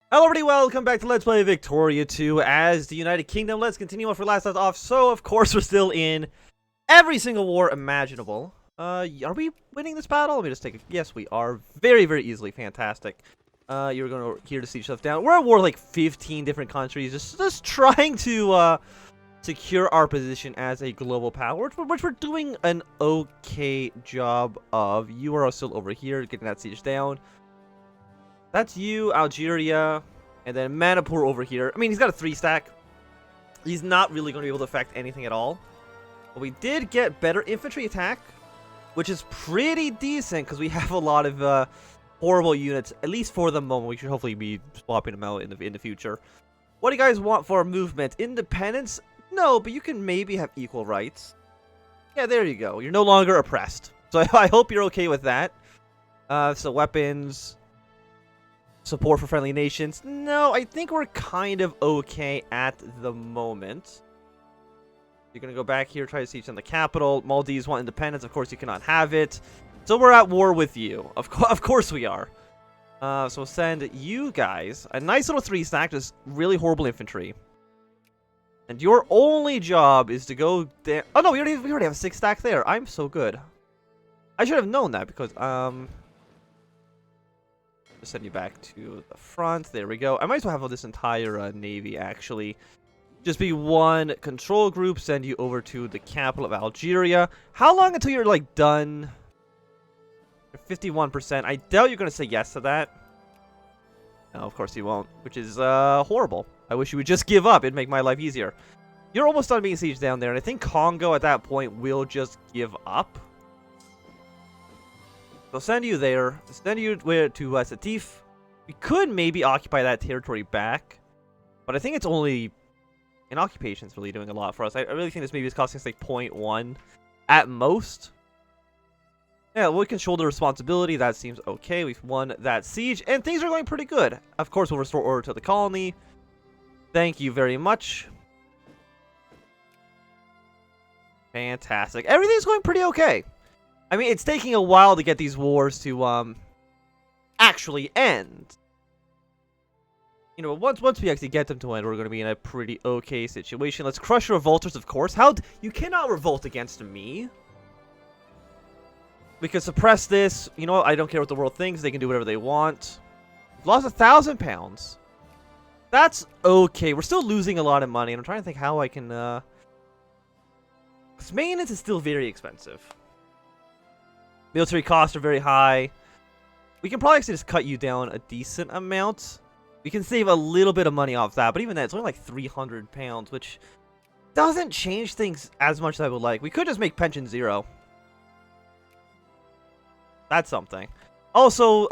Hello everybody, welcome back to Let's Play Victoria 2 as the United Kingdom. Let's continue off where last left off. So, of course, we're still in every single war imaginable. Are we winning this battle? Let me just take a... Yes, we are. Very, very easily. Fantastic. You're going to here to siege stuff down. We're at war with like 15 different countries. Just trying to, secure our position as a global power, which we're doing an okay job of. You are still over here, getting that siege down. That's you, Algeria, and then Manipur over here. I mean, he's got a 3-stack. He's not really going to be able to affect anything at all. But we did get better infantry attack, which is pretty decent because we have a lot of horrible units, at least for the moment. We should hopefully be swapping them out in the future. What do you guys want for movement? Independence? No, but you can maybe have equal rights. Yeah, there you go. You're no longer oppressed. So I hope you're okay with that. So weapons... Support for friendly nations. No, I think we're kind of okay at the moment. You're going to go back here, try to siege on the capital. Maldives want independence. Of course, you cannot have it. So we're at war with you. Of course we are. So we'll send you guys a nice little 3-stack, just really horrible infantry. And your only job is to go there. Oh, no, we already have a 6-stack there. I'm so good. I should have known that because, send you back to the front. There we go. I might as well have this entire navy actually just be one control group. Send you over to the capital of Algeria. How long until you're like done? 51%. I doubt you're gonna say yes to that. No, of course you won't, which is horrible. I wish you would just give up. It'd make my life easier. You're almost done being sieged down there, and I think Congo at that point will just give up. So send you there. Send you to Satif. We could maybe occupy that territory back, but I think it's only an occupation is really doing a lot for us. I really think this maybe is costing us like 0.1 at most. Yeah, we can shoulder responsibility. That seems okay. We've won that siege, and things are going pretty good. Of course, we'll restore order to the colony. Thank you very much. Fantastic. Everything's going pretty okay. I mean, it's taking a while to get these wars to, actually end. You know, once we actually get them to end, we're going to be in a pretty okay situation. Let's crush revolters, of course. You cannot revolt against me. We can suppress this. You know what? I don't care what the world thinks. They can do whatever they want. We've lost 1,000 pounds. That's okay. We're still losing a lot of money, and I'm trying to think how I can, because maintenance is still very expensive. Military costs are very high. We can probably actually just cut you down a decent amount. We can save a little bit of money off that, but even then, it's only like 300 pounds, which doesn't change things as much as I would like. We could just make pension 0. That's something. Also,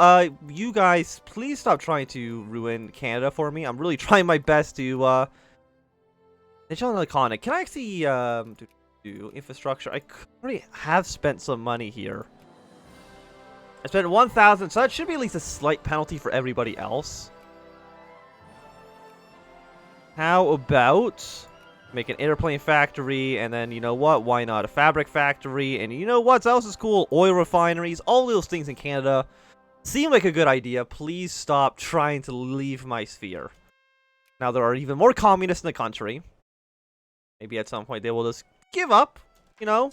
you guys, please stop trying to ruin Canada for me. I'm really trying my best to, National Iconic. Can I actually, do infrastructure? I already have spent some money here. I spent 1,000, so that should be at least a slight penalty for everybody else. How about make an airplane factory, and then, you know what, why not a fabric factory, and you know what else is cool? Oil refineries, all those things in Canada seem like a good idea. Please stop trying to leave my sphere. Now, there are even more communists in the country. Maybe at some point they will just give up, you know?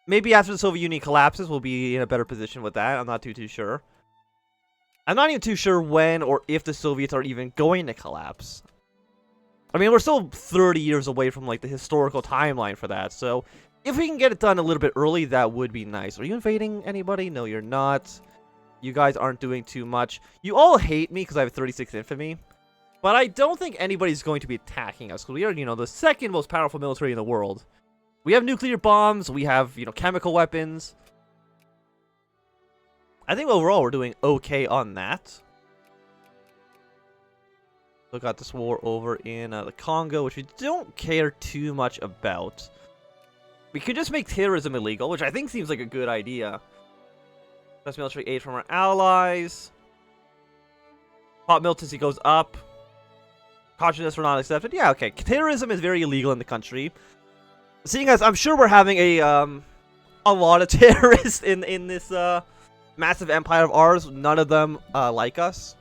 Maybe after the Soviet Union collapses, we'll be in a better position with that. I'm not too sure. I'm not even too sure when or if the Soviets are even going to collapse. I mean, we're still 30 years away from, like, the historical timeline for that. So, if we can get it done a little bit early, that would be nice. Are you invading anybody? No, you're not. You guys aren't doing too much. You all hate me because I have 36 infamy. But I don't think anybody's going to be attacking us. Because we are, you know, the second most powerful military in the world. We have nuclear bombs, we have, you know, chemical weapons. I think overall we're doing okay on that. Look at this war over in the Congo, which we don't care too much about. We could just make terrorism illegal, which I think seems like a good idea. Best military aid from our allies. Pop militancy goes up. Consciousness were not accepted. Yeah, okay. Terrorism is very illegal in the country. Seeing as I'm sure we're having a lot of terrorists in this massive empire of ours, none of them like us.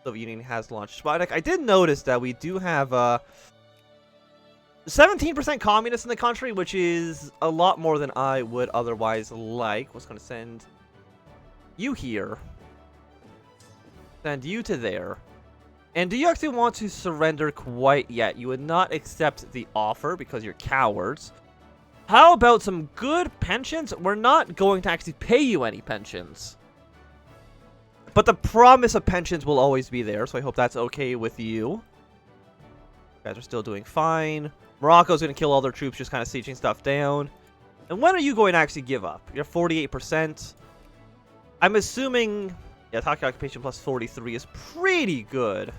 Soviet Union has launched Sputnik. I did notice that we do have 17% communists in the country, which is a lot more than I would otherwise like. Was going to send you here. Send you to there. And do you actually want to surrender quite yet? You would not accept the offer because you're cowards. How about some good pensions? We're not going to actually pay you any pensions. But the promise of pensions will always be there, so I hope that's okay with you. You guys are still doing fine. Morocco's going to kill all their troops, just kind of sieging stuff down. And when are you going to actually give up? You're 48%. I'm assuming... Yeah, attack occupation plus 43 is pretty good.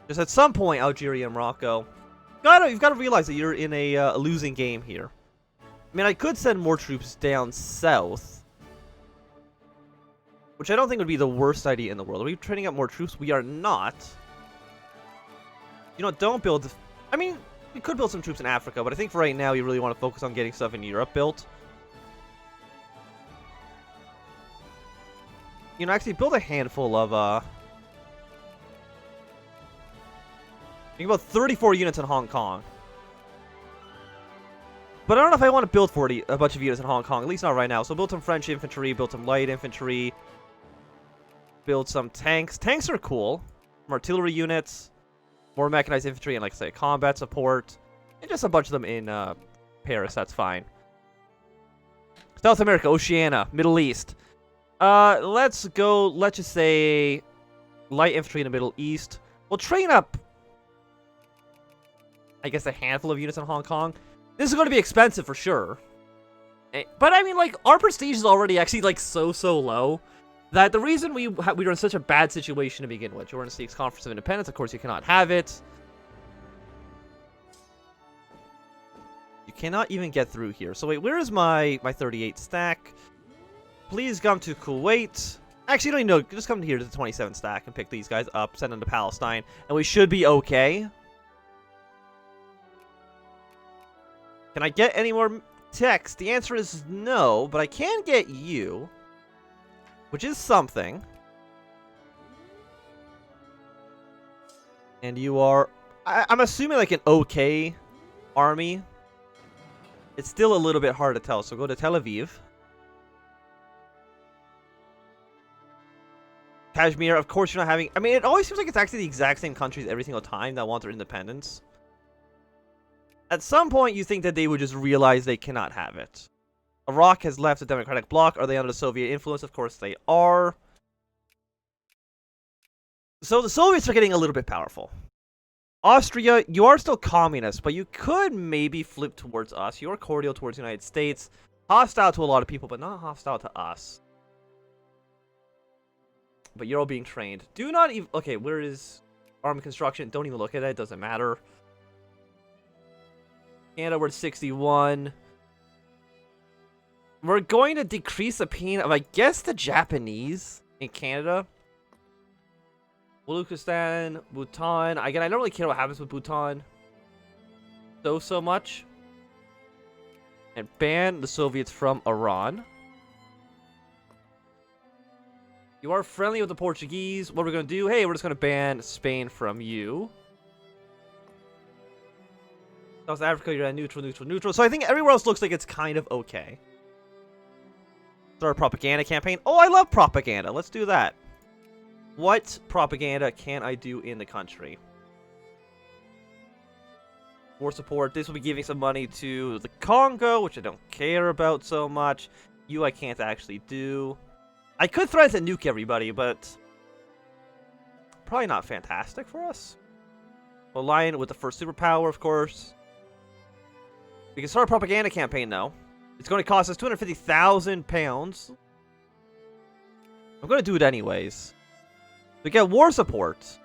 Just at some point, Algeria and Morocco, you've got to realize that you're in a losing game here. I mean, I could send more troops down south, which I don't think would be the worst idea in the world. Are we training up more troops? We are not. You know, don't build... I mean, we could build some troops in Africa, but I think for right now, you really want to focus on getting stuff in Europe built. You know, actually build a handful of, think about 34 units in Hong Kong. But I don't know if I want to build a bunch of units in Hong Kong, at least not right now. So build some French infantry, build some light infantry, build some tanks. Tanks are cool. Some artillery units, more mechanized infantry, and like I say, combat support. And just a bunch of them in Paris, that's fine. South America, Oceania, Middle East. Let's just say light infantry in the Middle East. We'll train up, I guess, a handful of units in Hong Kong. This is going to be expensive for sure. But I mean, like, our prestige is already actually, like, so low that the reason we were in such a bad situation to begin with. You're in the States Conference of Independence. Of course, you cannot have it. You cannot even get through here. So wait, where is my 38 stack? Please come to Kuwait. Actually, you don't even know. Just come here to the 27 stack and pick these guys up. Send them to Palestine. And we should be okay. Can I get any more text? The answer is no, but I can get you. Which is something. And you are... I'm assuming like an okay army. It's still a little bit hard to tell, so go to Tel Aviv. Kashmir, of course you're not having... I mean, it always seems like it's actually the exact same countries every single time that want their independence. At some point, you think that they would just realize they cannot have it. Iraq has left the democratic bloc. Are they under the Soviet influence? Of course they are. So the Soviets are getting a little bit powerful. Austria, you are still communist, but you could maybe flip towards us. You're cordial towards the United States. Hostile to a lot of people, but not hostile to us. But you're all being trained. Do not even... Okay, where is army construction? Don't even look at it. It doesn't matter. Canada, we're at 61. We're going to decrease the opinion of, I guess, the Japanese in Canada. Baluchistan, Bhutan. Again, I don't really care what happens with Bhutan. So much. And ban the Soviets from Iran. You are friendly with the Portuguese. What we're going to do? Hey, we're just going to ban Spain from you. South Africa, you're at neutral. So I think everywhere else looks like it's kind of okay. Start a propaganda campaign. Oh, I love propaganda. Let's do that. What propaganda can I do in the country? War support. This will be giving some money to the Congo, which I don't care about so much. You, I can't actually do. I could threaten to nuke everybody, but probably not fantastic for us. Align with the first superpower, of course. We can start a propaganda campaign, though. It's going to cost us £250,000. I'm going to do it anyways. We get war support.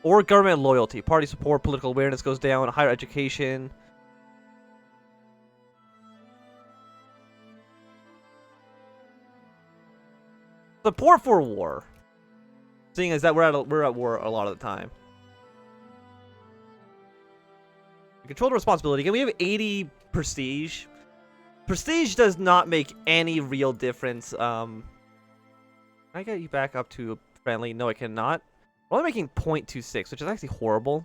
Or government loyalty. Party support, political awareness goes down, higher education. Support for war. Seeing as that we're at war a lot of the time. We control the responsibility. Again, we have 80 prestige. Prestige does not make any real difference. Can I get you back up to friendly? No, I cannot. We're only making 0.26, which is actually horrible.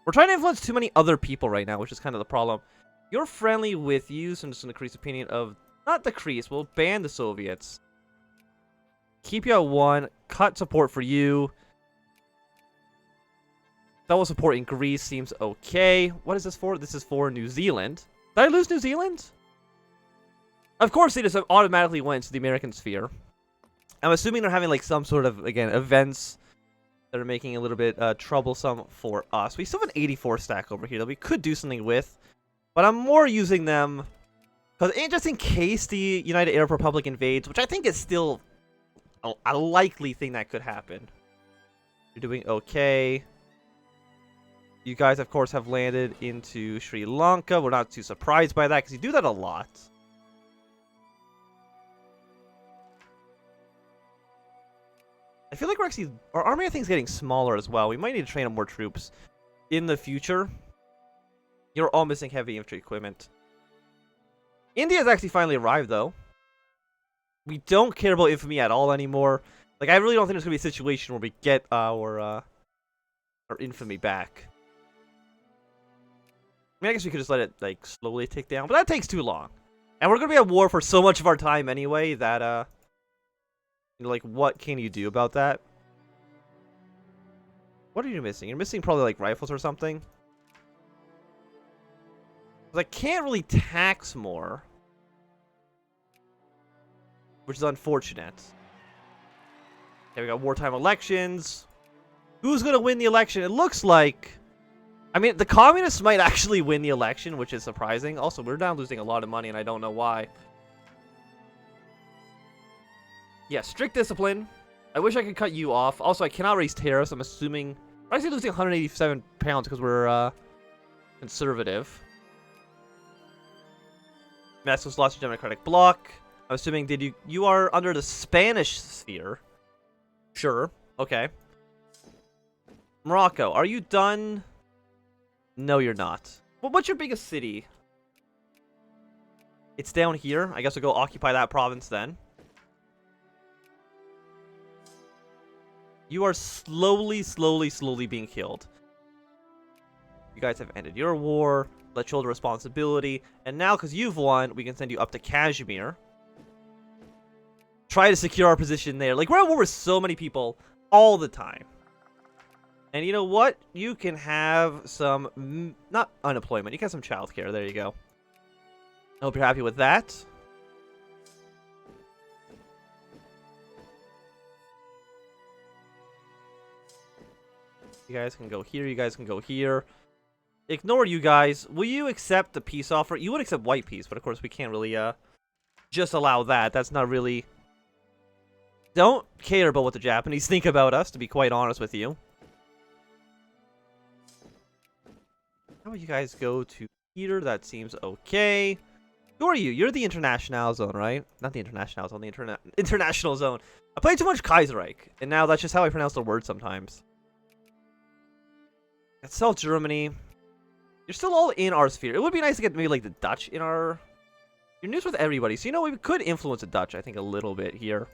We're trying to influence too many other people right now, which is kind of the problem. You're friendly with you, so I'm just going to increase opinion of... Not decrease, we'll ban the Soviets. Keep you at 1. Cut support for you. Double support in Greece seems okay. What is this for? This is for New Zealand. Did I lose New Zealand? Of course they just automatically went to the American sphere. I'm assuming they're having like some sort of, again, events that are making it a little bit troublesome for us. We still have an 84 stack over here that we could do something with. But I'm more using them because just in case the United Arab Republic invades, which I think is still a likely thing that could happen. You're doing okay. You guys, of course, have landed into Sri Lanka. We're not too surprised by that because you do that a lot. I feel like we're actually... Our army, I think, is getting smaller as well. We might need to train up more troops in the future. You're all missing heavy infantry equipment. India's actually finally arrived, though. We don't care about infamy at all anymore. Like, I really don't think there's going to be a situation where we get our infamy back. I mean, I guess we could just let it, like, slowly tick down. But that takes too long. And we're going to be at war for so much of our time anyway that, you know, like, what can you do about that? What are you missing? You're missing probably, like, rifles or something. I can't really tax more. Which is unfortunate. Okay, we got wartime elections. Who's going to win the election? It looks like... I mean, the communists might actually win the election, which is surprising. Also, we're now losing a lot of money, and I don't know why. Yeah, strict discipline. I wish I could cut you off. Also, I cannot raise tariffs. I'm assuming... We're actually losing 187 pounds because we're conservative. Mexico's lost your democratic bloc. I'm assuming you are under the Spanish sphere. Sure. Okay. Morocco, are you done? No, you're not. Well, what's your biggest city? It's down here. I guess we'll go occupy that province then. You are slowly being killed. You guys have ended your war. Let's shoulder responsibility. And now, because you've won, we can send you up to Kashmir. Try to secure our position there. Like, we're at war with so many people all the time. And you know what? You can have some, not unemployment, you can have some childcare. There you go. I hope you're happy with that. You guys can go here, you guys can go here. Ignore you guys. Will you accept the peace offer? You would accept white peace, but of course we can't really just allow that. That's not really... Don't care about what the Japanese think about us, to be quite honest with you. How about you guys go to Peter? That seems okay. Who are you? You're the international zone, right? Not the international zone, the international zone. I played too much Kaiserreich, and now that's just how I pronounce the word sometimes. That's South Germany. You're still all in our sphere. It would be nice to get maybe like the Dutch in our... You're news with everybody, so you know we could influence the Dutch, I think, a little bit here.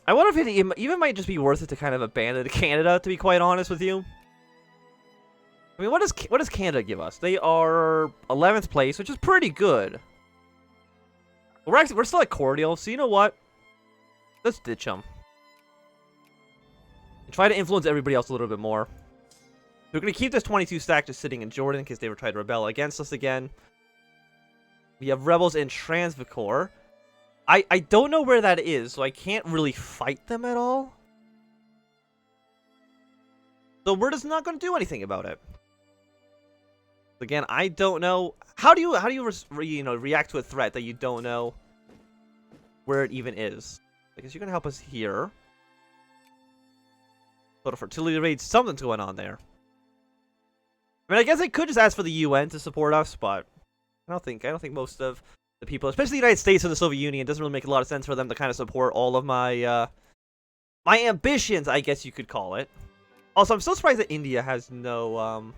I wonder if it even might just be worth it to kind of abandon Canada, to be quite honest with you. I mean, what does Canada give us? They are 11th place, which is pretty good. We're still at cordial, so you know what? Let's ditch them. And try to influence everybody else a little bit more. We're going to keep this 22 stack just sitting in Jordan in case they ever try to rebel against us again. We have rebels in Transvicor. I don't know where that is, so I can't really fight them at all. So we're just not going to do anything about it. Again, I don't know. How do you react to a threat that you don't know where it even is? I guess you're going to help us here. Total fertility rate, something's going on there. I mean, I guess I could just ask for the UN to support us, but I don't think most of the people, especially the United States or the Soviet Union, it doesn't really make a lot of sense for them to kind of support all of my my ambitions, I guess you could call it. Also, I'm still surprised that India has no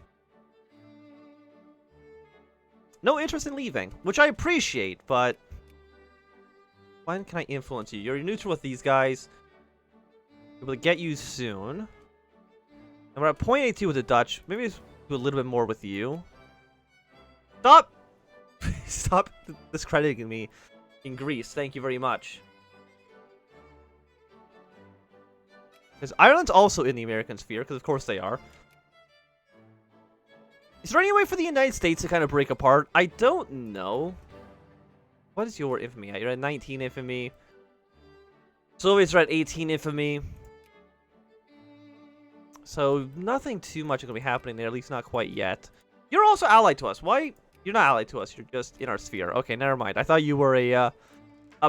No interest in leaving, which I appreciate, but when can I influence you? You're neutral with these guys. Able to get you soon. And we're at 0.82 with the Dutch. Maybe do a little bit more with you. Stop! Stop discrediting me in Greece. Thank you very much. Because Ireland's also in the American sphere, because of course they are. Is there any way for the United States to kind of break apart? I don't know. What is your infamy at? You're at 19 infamy. Soviets are at 18 infamy. So nothing too much is going to be happening there, at least not quite yet. You're also allied to us. Why? You're not allied to us. You're just in our sphere. Okay, never mind. I thought you were a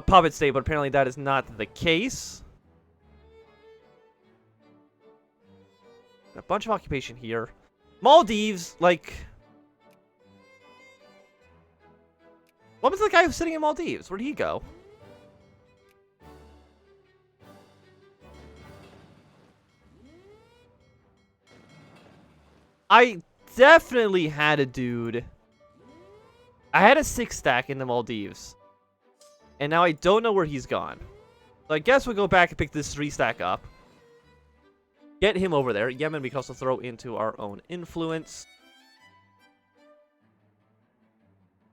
puppet state, but apparently that is not the case. A bunch of occupation here. Maldives, like... What was the guy who's sitting in Maldives? Where'd he go? I definitely had a dude. I had a 6-stack in the Maldives. And now I don't know where he's gone. So I guess we'll go back and pick this 3-stack up. Get him over there. Yemen we can also throw into our own influence.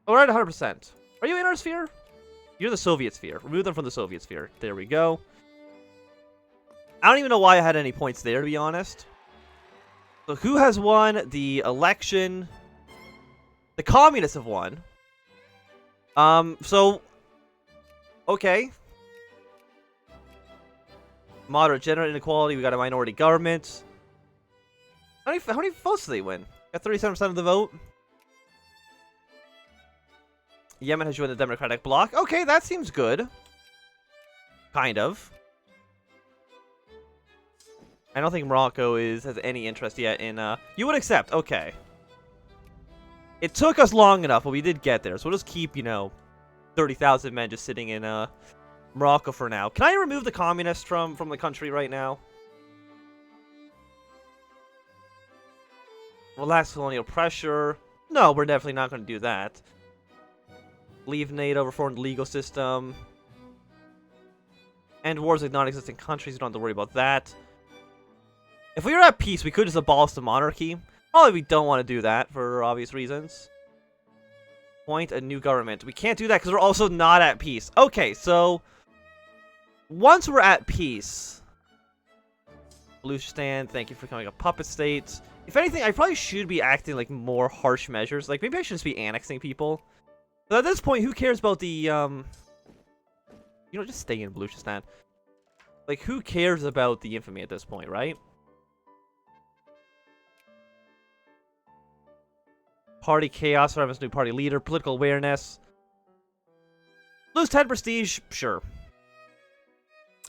Oh, we're at 100%. Are you in our sphere? You're the Soviet sphere. Remove them from the Soviet sphere. There we go. I don't even know why I had any points there, to be honest. So who has won the election? The communists have won. Okay. Moderate gender inequality. We got a minority government. How many votes do they win? Got 37% of the vote. Yemen has joined the Democratic Bloc. Okay, that seems good. Kind of. I don't think Morocco has any interest yet in, You would accept. Okay. It took us long enough, but we did get there. So we'll just keep, 30,000 men just sitting in, Morocco for now. Can I remove the communists from the country right now? Relax colonial pressure. No, we're definitely not going to do that. Leave NATO, reform the legal system. End wars with non-existent countries. You don't have to worry about that. If we were at peace, we could just abolish the monarchy. Probably we don't want to do that for obvious reasons. Appoint a new government. We can't do that because we're also not at peace. Okay, so... Once we're at peace... Baluchistan, thank you for becoming a puppet state. If anything, I probably should be acting like more harsh measures. Like, maybe I should just be annexing people. But at this point, who cares about the, just stay in Baluchistan. Like, who cares about the infamy at this point, right? Party chaos, Ramos new party leader, political awareness. Lose 10 prestige, sure.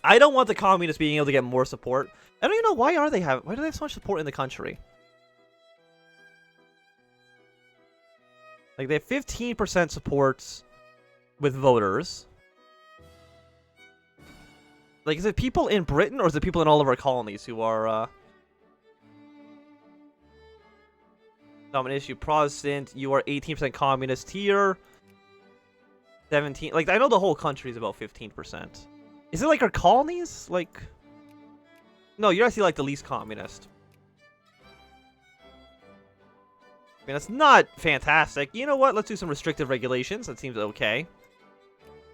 I don't want the communists being able to get more support. I don't even know why do they have so much support in the country? Like, they have 15% support with voters. Like, is it people in Britain, or is it people in all of our colonies who are, dominant issue, Protestant, you are 18% communist here. 17, like, I know the whole country is about 15%. Is it like our colonies? Like, no, you're actually like the least communist. I mean, that's not fantastic. You know what? Let's do some restrictive regulations. That seems okay.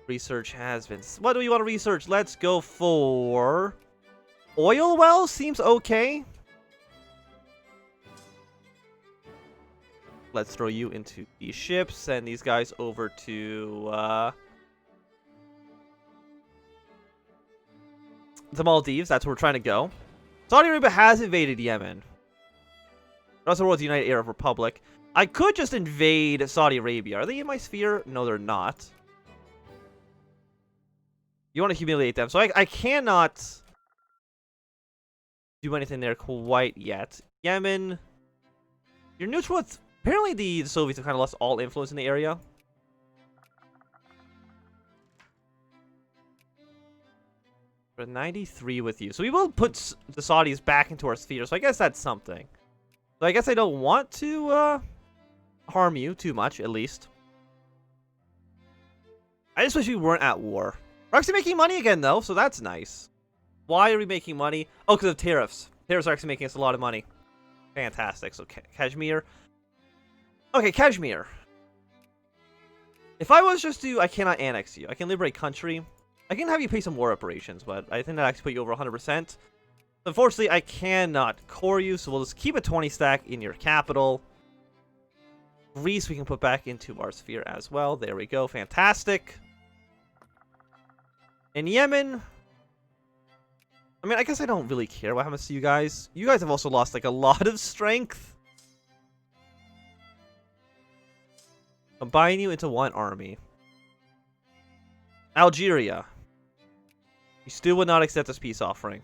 Research has been... What do we want to research? Let's go for... Oil wells seems okay. Let's throw you into these ships. Send these guys over to... the Maldives. That's where we're trying to go. Saudi Arabia has invaded Yemen. Also, with the United Arab Republic. I could just invade Saudi Arabia. Are they in my sphere? No, they're not. You want to humiliate them. So I cannot do anything there quite yet. Yemen. You're neutral with... Apparently the Soviets have kind of lost all influence in the area. We're 93 with you. So we will put the Saudis back into our sphere. So I guess that's something. So I guess I don't want to harm you too much, at least. I just wish we weren't at war. We're actually making money again, though, so that's nice. Why are we making money? Oh, because of tariffs. Tariffs are actually making us a lot of money. Fantastic. So, Kashmir. Okay, Kashmir. If I was just to... I cannot annex you. I can liberate country. I can have you pay some war reparations, but I think that actually put you over 100%. Unfortunately, I cannot core you, so we'll just keep a 20 stack in your capital. Greece we can put back into our sphere as well. There we go. Fantastic. In Yemen... I mean, I guess I don't really care what happens to you guys. You guys have also lost, like, a lot of strength. Combine you into one army. Algeria. You still would not accept this peace offering.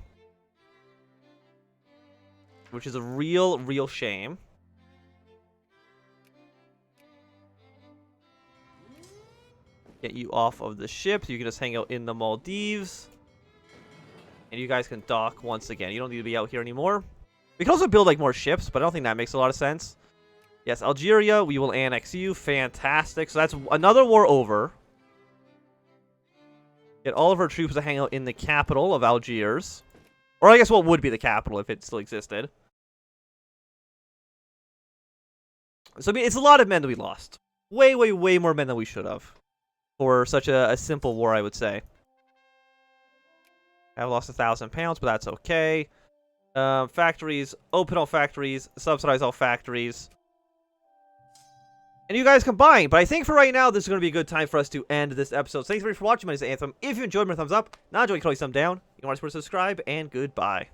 Which is a real shame. Get you off of the ship so you can just hang out in the Maldives. And you guys can dock once again. You don't need to be out here anymore. We can also build like more ships, but I don't think that makes a lot of sense. Yes, Algeria, we will annex you. Fantastic. So that's another war over. Get all of our troops to hang out in the capital of Algiers. Or I guess what would be the capital if it still existed. So I mean, it's a lot of men that we lost. Way more men than we should have. For such a simple war, I would say. I've lost 1,000 pounds, but that's okay. Factories, open all factories, subsidize all factories. And you guys combine. But I think for right now, this is going to be a good time for us to end this episode. So thanks very much for watching. My name is Anthem. If you enjoyed, my thumbs up. Not enjoying, you can always thumb down. You can watch, subscribe, and goodbye.